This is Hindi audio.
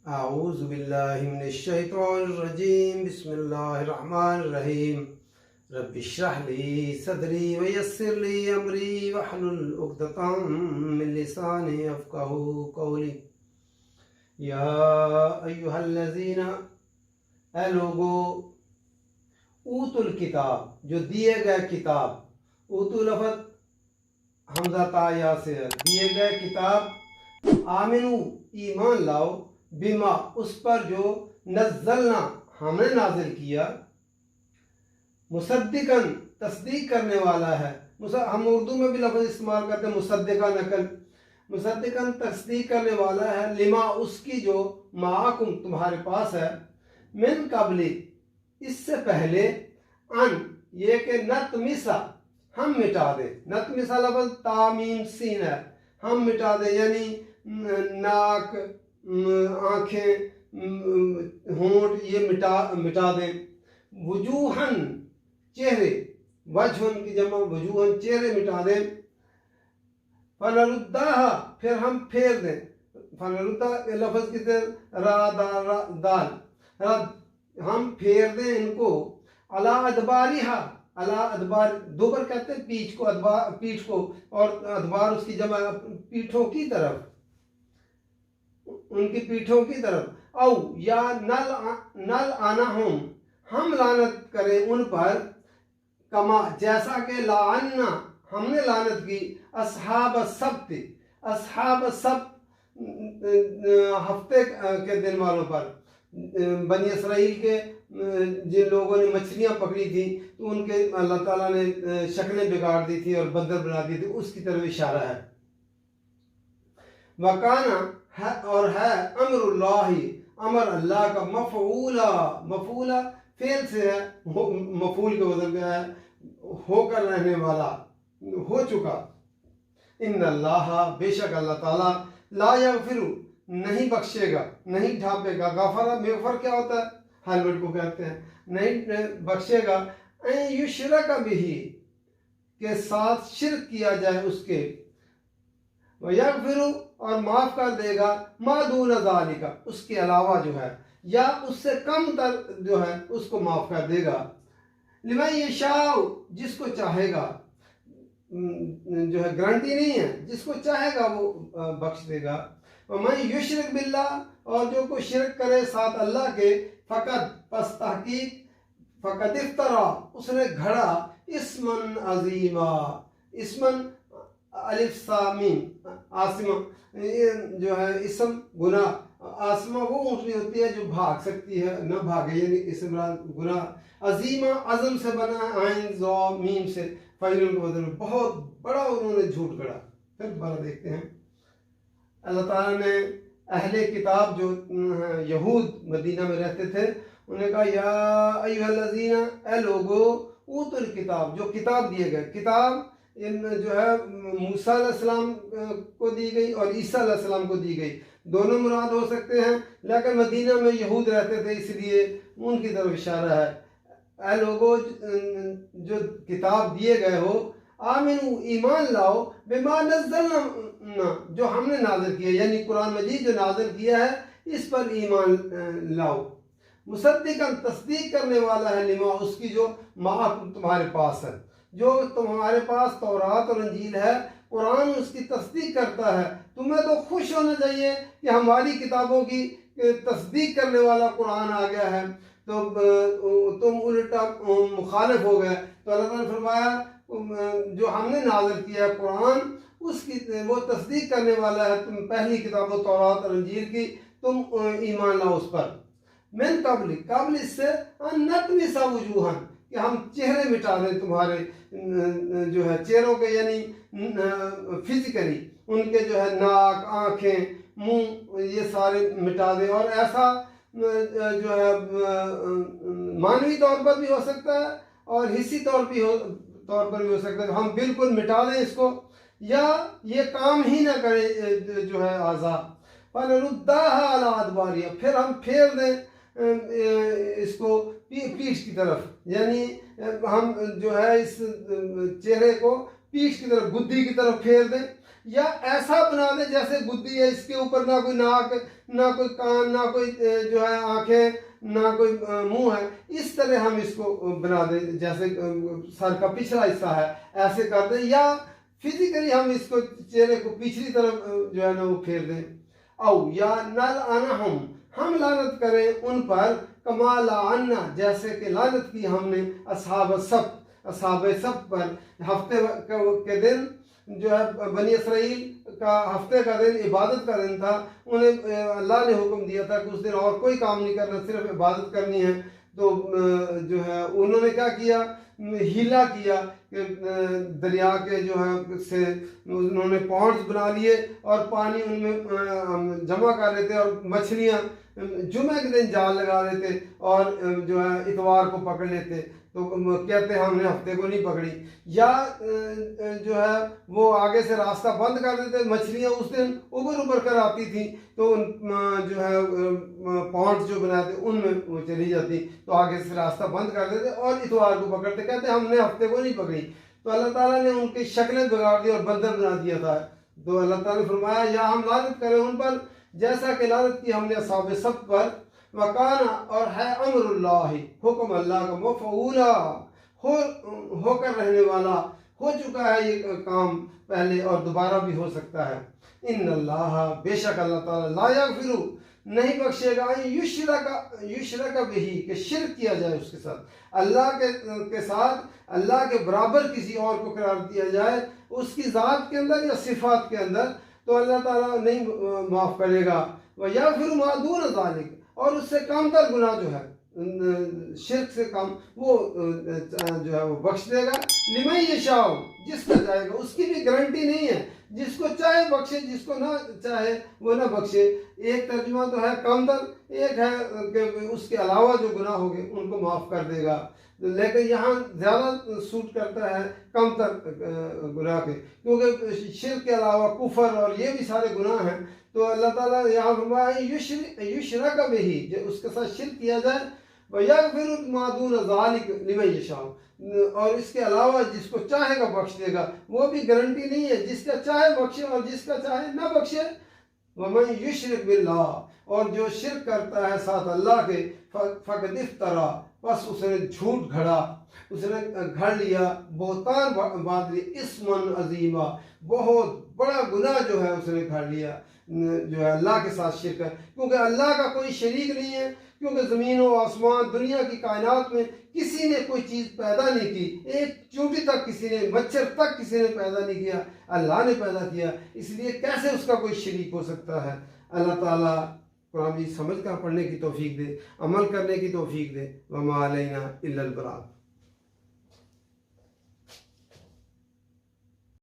आऊज़ु बिल्लाहि मिनश शैतानिर रजीम बिस्मिल्लाहिर रहमानिर रहीम रब्बि इश्रह ली सदरी व यस्सिर ली अमरी वहलुल उक़दतम मिन लिसानी यफ़क़हू क़ौली। या अय्युहल्लज़ीना, ए लोगो, ऊतुल किताब, जो दिए गए किताब, ऊतु लफ़ज़ हमज़ा ता या से दिए गए किताब, आमिनू ईमान लाओ, बिमा उस पर जो नज़्ज़लना हमने नाजिल किया, मुसद्दिकन तस्दीक करने वाला है। हम उर्दू में भी लफ्ज़ इस्तेमाल करते हैं मुसद्दिका नकल, मुसद्दिकन तस्दीक करने वाला है, लिमा उसकी जो माकुम तुम्हारे पास है, मिन कबली इससे पहले, अन ये के नतमिसा हम मिटा दे, नतमिसा लफ्ज़ तामीम सीन है, हम मिटा दे यानी नाक आँखें होंठ ये मिटा दें। वजूहन चेहरे, वजहन की जमा वजूहन चेहरे मिटा दें। फनरुद्दाहा फिर हम फेर दें, फनरुद्दा लफ्ज़ की तरह दाल रद हम फेर दें इनको। अला अदबारिहा, अला अदबार दोबर कहते हैं पीठ को, अदबार पीठ को, और अदबार उसकी जमा पीठों की तरफ, उनकी पीठों की तरफ। औ या नल आना हम लानत करें उन पर, कमा जैसा के लान्ना हमने लानत की अस्हाब सब्त, अस्हाब सब्त हफ्ते के दिन वालों पर, बनी इसराइल के जिन लोगों ने मछलियां पकड़ी थी तो उनके अल्लाह ताला ने शक्लें बिगाड़ दी थी और बंदर बना दी थी, उसकी तरफ इशारा है। वकाना है और है अमरुल्लाही अमर अल्लाह का, मफऊला मफूला फेल से है, मफूल के वजन में है, होकर रहने वाला, हो चुका। इन्नल्लाह बेशक अल्लाह ताला ला यगफिरु नहीं बख्शेगा, नहीं ढापेगा। गफरा मेगफर क्या होता है, हलवट को कहते हैं, नहीं बख्शेगा। युशरक बिही के साथ शिरक किया जाए उसके, यगफिरु और माफ कर देगा, मादून ज़ालिका उसके अलावा जो है, या उससे कम तर जो है उसको माफ कर देगा। लिमन यशाउ जिसको चाहेगा, जो है गारंटी नहीं है, जिसको चाहेगा वो बख्श देगा। और मैं युशरिक बिल्लाह और जो कोई शिरक करे साथ अल्लाह के, फ़कत पस तहकीक, फ़कत इफ्तरा उसने घड़ा, इस्मन अजीमा, इस्मन अलिफ सामीन आसमा, ये जो है इसम गुना, आसमा वो ऊँटनी होती है जो भाग सकती है न भागे, यानी इसम गुना। अजीमा अज़म से बना, आइन ज़ो मीम से, फ़ाइल को बदल बहुत बड़ा उन्होंने झूठ गढ़ा। फिर दोबारा देखते हैं, अल्लाह ताला ने अहले किताब जो यहूद मदीना में रहते थे उन्हें कहा, या अय्युहल्लज़ीना, ए लोगो, ऊतुल किताब जो किताब दिए गए, किताब इन जो है मूसा अलैहिस्सलाम को दी गई और ईसा अलैहिस्सलाम को दी गई, दोनों मुराद हो सकते हैं, लेकिन मदीना में यहूद रहते थे इसलिए उनकी तरफ इशारा है। ऐ लोगो जो किताब दिए गए हो, आमिनू ईमान लाओ, बिमा नज़्ज़लना जो हमने नाज़िल किया, यानी कुरान मजीद जो नाज़िल किया है इस पर ईमान लाओ। मुसद्दिकन तस्दीक करने वाला है, लिमा उसकी जो मा तुम्हारे पास है, जो तुम्हारे पास तौरात और इंजील है, कुरान उसकी तस्दीक करता है। तुम्हें तो खुश होना चाहिए कि हमारी किताबों की तस्दीक करने वाला कुरान आ गया है, तो तुम उल्टा मुखालिफ हो गए। तो अल्लाह ताला ने फरमाया जो हमने नाज़िल किया है कुरान, उसकी वो तस्दीक करने वाला है, तुम पहली किताबों तौरात और इंजील की तुम ईमान लाओ उस पर। मिन कबली, कबल इससे, नतमिसा वजूहन कि हम चेहरे मिटा दें तुम्हारे जो है चेहरों के, यानी फिजिकली उनके जो है नाक आँखें मुंह ये सारे मिटा दें। और ऐसा जो है मानवी तौर पर भी हो सकता है और हिस्सी तौर पर भी हो सकता है, हम बिल्कुल मिटा दें इसको, या ये काम ही ना करे जो है आज़ाद। फनरुद्दाहा अला अदबारिहा फिर हम फेर दें इसको पीठ की तरफ, यानी हम जो है इस चेहरे को पीठ की तरफ, बुद्धि की तरफ फेर दें। या ऐसा बना दे जैसे बुद्धि है, इसके ऊपर ना कोई नाक, ना कोई कान, ना कोई जो है आंखें, ना कोई मुंह है, इस तरह हम इसको बना दें, जैसे सर का पिछला हिस्सा है ऐसे कर दें, या फिजिकली हम इसको चेहरे को पिछली तरफ जो है ना वो फेर दें। औ या नल आना हम लानत करें उन पर, कमाला अन्ना जैसे कि लानत की हमने असहाब सब पर। हफ्ते के दिन जो है बनी इसराइल का हफ्ते का दिन इबादत का दिन था, उन्हें अल्लाह ने हुक्म दिया था कि उस दिन और कोई काम नहीं करना, सिर्फ इबादत करनी है। तो जो है उन्होंने क्या किया, हीला किया कि दरिया के जो है से उन्होंने पॉन्ड्स बना लिए और पानी उनमें जमा कर लेते और मछलियाँ जुमे के दिन जाल लगा लेते और जो है इतवार को पकड़ लेते। तो कहते हमने हफ्ते को नहीं पकड़ी, या जो है वो आगे से रास्ता बंद कर देते, मछलियाँ उस दिन उबर कर आती थी, तो जो है पॉन्ड्स जो बनाते उनमें वो चली जाती, तो आगे से रास्ता बंद कर देते और इतवार को पकड़ते, कहते हमने हफ्ते को नहीं पकड़ी। तो अल्लाह ताला ने उनकी शक्लें बिगाड़ दी और बंदर बना दिया था। तो अल्लाह ताला ने फरमाया या हम लानत करें उन पर जैसा कि लानत की हमने असहाब सब पर। वकाना और है अमरुल्लाहि, हुक्म अल्लाह का, मफ़ऊला होकर रहने वाला, हो चुका है ये काम पहले और दोबारा भी हो सकता है। इन्नल्लाह बेशक अल्लाह ताला ला यग़फिरु नहीं बख्शेगा, युश्रक बिही कि शिर्क किया जाए उसके साथ, अल्लाह के साथ अल्लाह के बराबर किसी और को करार दिया जाए उसकी ज़ात के अंदर या सिफात के अंदर, तो अल्लाह ताला नहीं माफ़ करेगा। वह यग़फिरु मा दून ज़ालिक, और उससे कमतर गुनाह जो है शिर्क से कम वो जो है वो बख्श देगा। लिमन यशाओ जिसको चाहेगा, उसकी भी गारंटी नहीं है, जिसको चाहे बख्शे, जिसको ना चाहे वो ना बख्शे। एक तर्जुमा तो है कमतर, एक है कि उसके अलावा जो गुनाह हो गए उनको माफ़ कर देगा, लेकिन यहाँ ज़्यादा सूट करता है कमतर गुनाह के, क्योंकि शिर्क के अलावा कुफर और ये भी सारे गुनाह हैं। तो अल्लाह ताला यहाँ फरमाया युश्रक बिही, जो उसके साथ शिर्क किया जाए, व यग़फिरु मा दून ज़ालिक लिमन यशाओ, और इसके अलावा जिसको चाहेगा बख्श देगा, वो भी गारंटी नहीं है, जिसका चाहे बख्शे और जिसका चाहे ना बख्शे। वमन युश्रिक बिल्लाह, और जो शिर्क करता है साथ अल्लाह के, फ़क़द इफ़्तरा बस उसने झूठ घड़ा, उसने घड़ लिया, बहुतान बांध लिया, इस्मन अजीमा बहुत बड़ा गुनाह जो है उसने घड़ लिया, जो है अल्लाह के साथ शिर्क है। क्योंकि अल्लाह का कोई शरीक नहीं है, क्योंकि ज़मीन व आसमान दुनिया की कायनात में किसी ने कोई चीज़ पैदा नहीं की, एक चूंटी तक किसी ने, मच्छर तक किसी ने पैदा नहीं किया, अल्लाह ने पैदा किया, इसलिए कैसे उसका कोई शरीक हो सकता है। अल्लाह ताला कुरान समझ कर पढ़ने की तौफीक दे, अमल करने की तौफीक दे। वमा अलैना इल्लल बलाग।